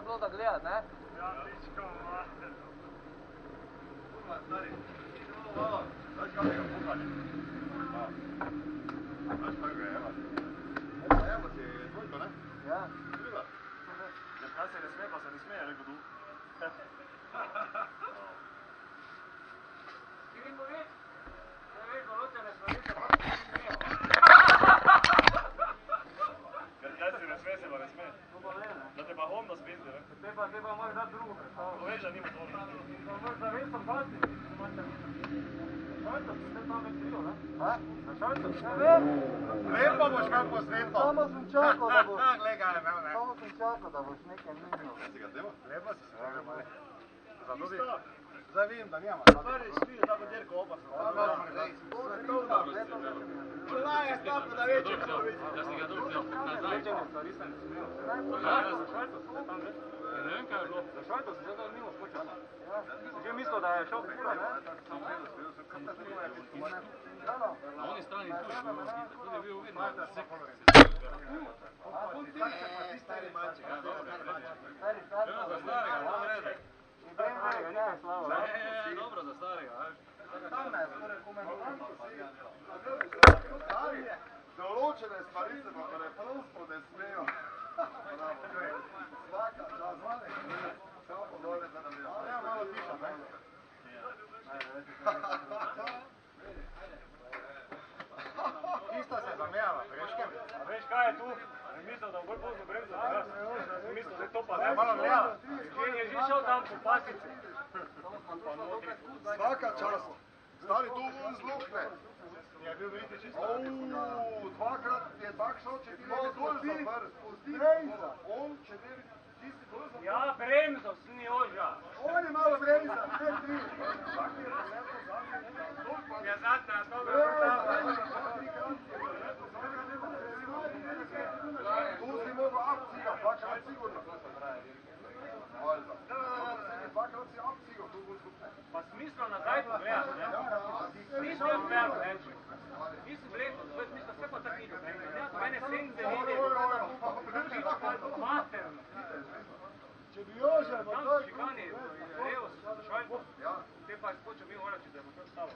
bilo da gledat, ne? Ja, pičko, mater. Kurva, stari. Daš kakega pokaži? Daš kakega, evo. Evo ti dvojko, ne? Ja. Videla? Zakaj se ne sme, pa se ne sme, je rekel tu. Ti mi povedz, da veš, določene stvari se pa ne smejo. Kaj se ne sme, se pa ne sme. To pa ne, ne? Da te pa Honda spizdi, ne? Te pa moraš dati drugo predstavo. Poveš, da nima Honda. Da moraš zavestom dati. Šajto, si se tam več bilo, ne? Ha? Na šajto? Ne vem. Lepo boš kako svetlo. Samo sem čakal, da boš. Glej ga je imel, ne? Samo sem čakal, da boš nekaj minil. Kaj si ga zdemo? Lepo si se ga mali. Zadobi. Zdaj vidim, da nijama. Stvari, spili tako dirko oba se. Kolaj je stavko da veče, kako vidi. Da si ga dolgo nazaj. Ne vem, kaj je bilo. Za šajto si zdaj mimo skočil. Si že mislil, da je šel pila, ne? Na oni strani tu je bilo. Tu je bil vidno. Stari maček. Ja, dobro. Stari, Ja, za starega, malo reda. in BMW-ga, nekaj slavo, ne? Dobro za starega, veš. Določene stvari se pa preprosto ne smejo. Svaka čas, mali. Samo podole, da nam je. Ja, malo tiša, ne? Ista se zamejala, greškem. A veš kaj je tu? Mislil, da bo bolj pozno bremzo. Mislil, da je to pa ne. Malo gleda. Je že šel tam po pasici. Svaka čas. Stari tu vun zlukne. Je bil vidite čisto. Dvakrat je tak šel, če ti ne bi dol zapr. Spusti. On, če ne bi tisti dol zapr. Ja, bremzo, sni ožja. On je malo bremza, ne ti. Ja, zadnja, dobro. Tu si mogel abciga, dvakrat sigurno. Dvakrat si abciga, tu bo skupne. Pa smislo nazaj pogledati, ne? Smislo je fair reči. Nisem gledal, to je smislo, vse pa tako ide. Mene senze vidi. Materno. Če bi Joža, pa Tam to so šikani, levo so šajbo. Te pa je skočil mi orači, da je bo to stalo.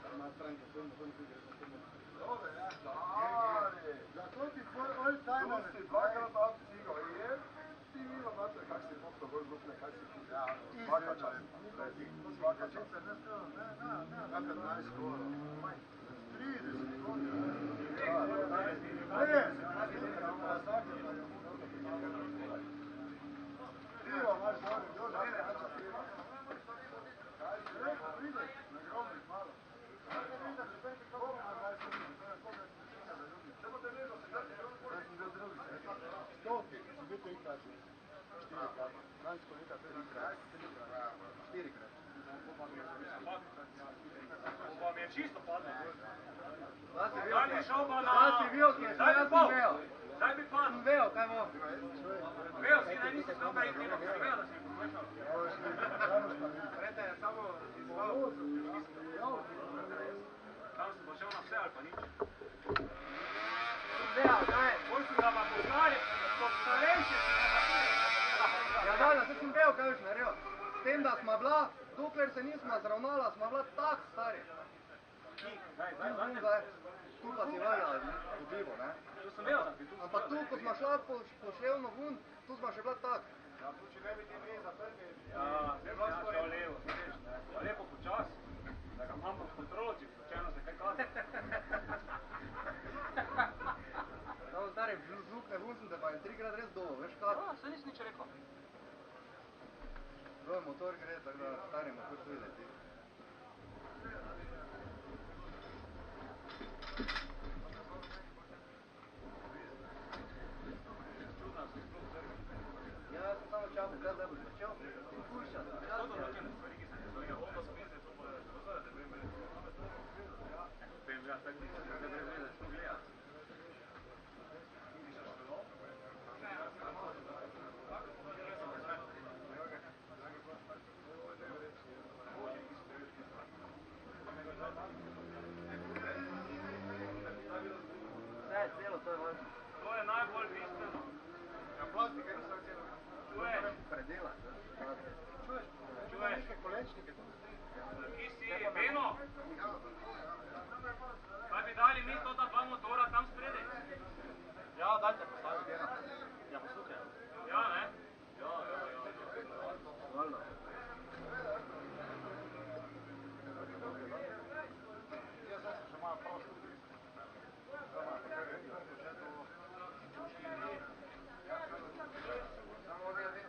Zato ti tvoj old-timer si dvakrat abciga. Je ti milo, mater, kak si popto bolj zlupne, kaj si ti. Ja, svaka čas. Svaka čas. Na 15 skoro. 30 skoro. Krivo, imaš dobro, Joža, ne hača krivo. Kaj si rekao, pride, na gromnik malo. Stolki, si bil koliko krat? 4 krat. Fransko leta 3 krat. 4 krat. Pa mi je čisto padlo. Daj mi šel pa na... Daj si Vilki, Daj mi pol. vejo. Daj mi padlo. Sem vejo, kaj bo? Vejo si, da nisi šel kaj iknemo, si vejo, da si mi poslušal. Prete je samo izval. Tam si bo šel na vse ali pa nič. Vejo, kaj? Bolj si ga pa poznali, kot starejši si ga pa Ja, da, se sem vejo, kaj boš naredil. S tem, da smo bila, dokler se nismo zravnala, smo bila tak stari. Zdaj, tu pa si vrjala v bivo, ne? To sem vejo, da bi tu... Ampak tu, ko smo šla po ševno vun, tu smo še bila tak. Ja, tu če ne bi ti dve zaprli. Ja, ne bi šel levo, vidiš, ne? Pa lepo počas, da ga imam pod kontrolo, če slučajno se kaj kaže. Samo stari, zlukne vun sem te pa je 3 krat res dolo, veš kak? Ja, se nisi nič rekel. Tvoj motor gre, tako da stari motor tu leti. Ja, sem samo čakal, kaj zdaj boš začel? In pušča, To določene stvari, ki se ne zvolijo. Onda spizde, to bo razvoj, da BMW. BMW, tako nisem, da brez veze, što gledati. Vse, celo, to je važno. To je najbolj bistveno. Ja, plastika nisem celo. To je... dela. Čuješ, neke kolečnike tam.